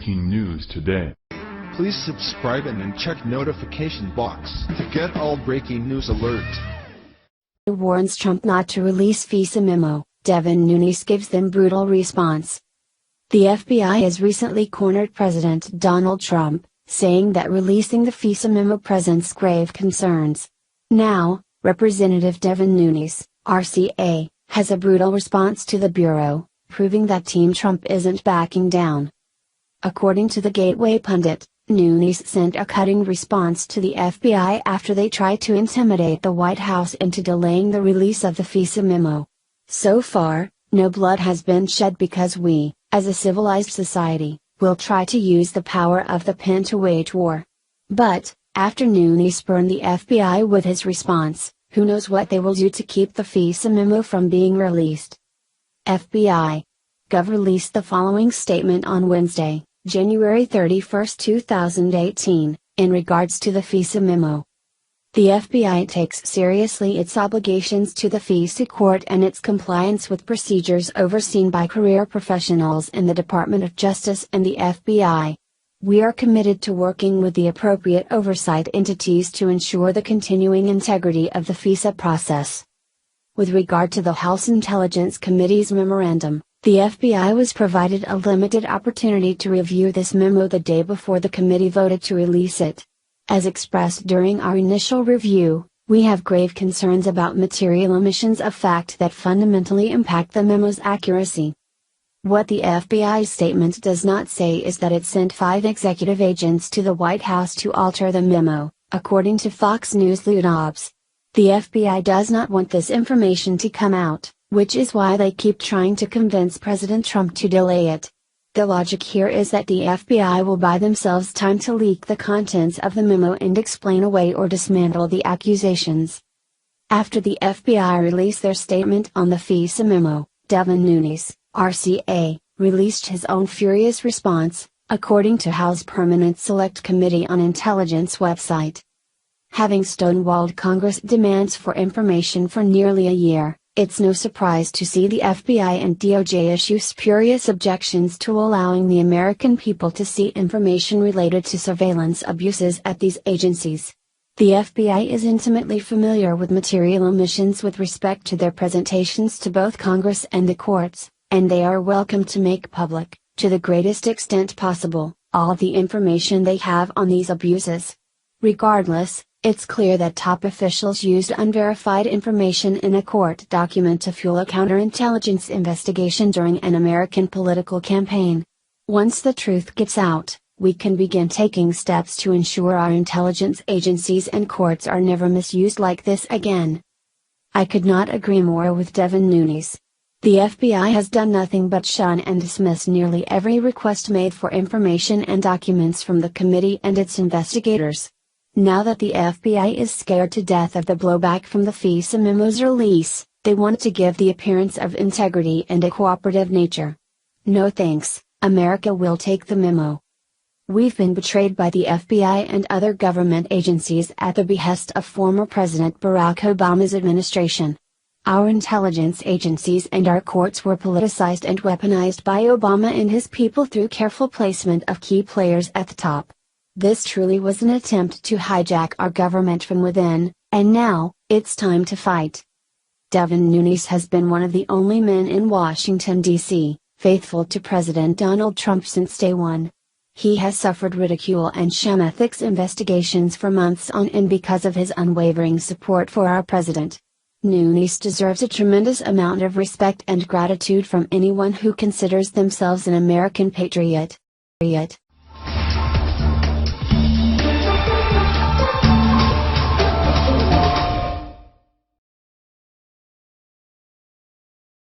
breaking news today. Please subscribe and then check notification box to get all breaking news alerts. Warns Trump not to release FISA memo. Devin Nunes gives them brutal response. The FBI has recently cornered President Donald Trump, saying that releasing the FISA memo presents grave concerns. Now, Representative Devin Nunes, RCA, has a brutal response to the Bureau, proving that Team Trump isn't backing down. According to the Gateway pundit, Nunes sent a cutting response to the FBI after they tried to intimidate the White House into delaying the release of the FISA memo. So far, no blood has been shed because we, as a civilized society, will try to use the power of the pen to wage war. But, after Nunes spurned the FBI with his response, who knows what they will do to keep the FISA memo from being released. FBI. Gov released the following statement on Wednesday, January 31, 2018, in regards to the FISA memo. The FBI takes seriously its obligations to the FISA court and its compliance with procedures overseen by career professionals in the Department of Justice and the FBI. We are committed to working with the appropriate oversight entities to ensure the continuing integrity of the FISA process. With regard to the House Intelligence Committee's memorandum, the FBI was provided a limited opportunity to review this memo the day before the committee voted to release it. As expressed during our initial review, we have grave concerns about material omissions of fact that fundamentally impact the memo's accuracy. What the FBI's statement does not say is that it sent 5 executive agents to the White House to alter the memo, according to Fox News Dobbs. The FBI does not want this information to come out, which is why they keep trying to convince President Trump to delay it. The logic here is that the FBI will buy themselves time to leak the contents of the memo and explain away or dismantle the accusations. After the FBI released their statement on the FISA memo, Devin Nunes, RCA, released his own furious response, according to House Permanent Select Committee on Intelligence website. Having stonewalled Congress demands for information for nearly a year, it's no surprise to see the FBI and DOJ issue spurious objections to allowing the American people to see information related to surveillance abuses at these agencies. The FBI is intimately familiar with material omissions with respect to their presentations to both Congress and the courts, and they are welcome to make public, to the greatest extent possible, all the information they have on these abuses. Regardless, it's clear that top officials used unverified information in a court document to fuel a counterintelligence investigation during an American political campaign. Once the truth gets out, we can begin taking steps to ensure our intelligence agencies and courts are never misused like this again. I could not agree more with Devin Nunes. The FBI has done nothing but shun and dismiss nearly every request made for information and documents from the committee and its investigators. Now that the FBI is scared to death of the blowback from the FISA memo's release, they want to give the appearance of integrity and a cooperative nature. No thanks, America will take the memo. We've been betrayed by the FBI and other government agencies at the behest of former President Barack Obama's administration. Our intelligence agencies and our courts were politicized and weaponized by Obama and his people through careful placement of key players at the top. This truly was an attempt to hijack our government from within, and now, it's time to fight. Devin Nunes has been one of the only men in Washington, D.C., faithful to President Donald Trump since day one. He has suffered ridicule and sham ethics investigations for months on end because of his unwavering support for our president. Nunes deserves a tremendous amount of respect and gratitude from anyone who considers themselves an American patriot.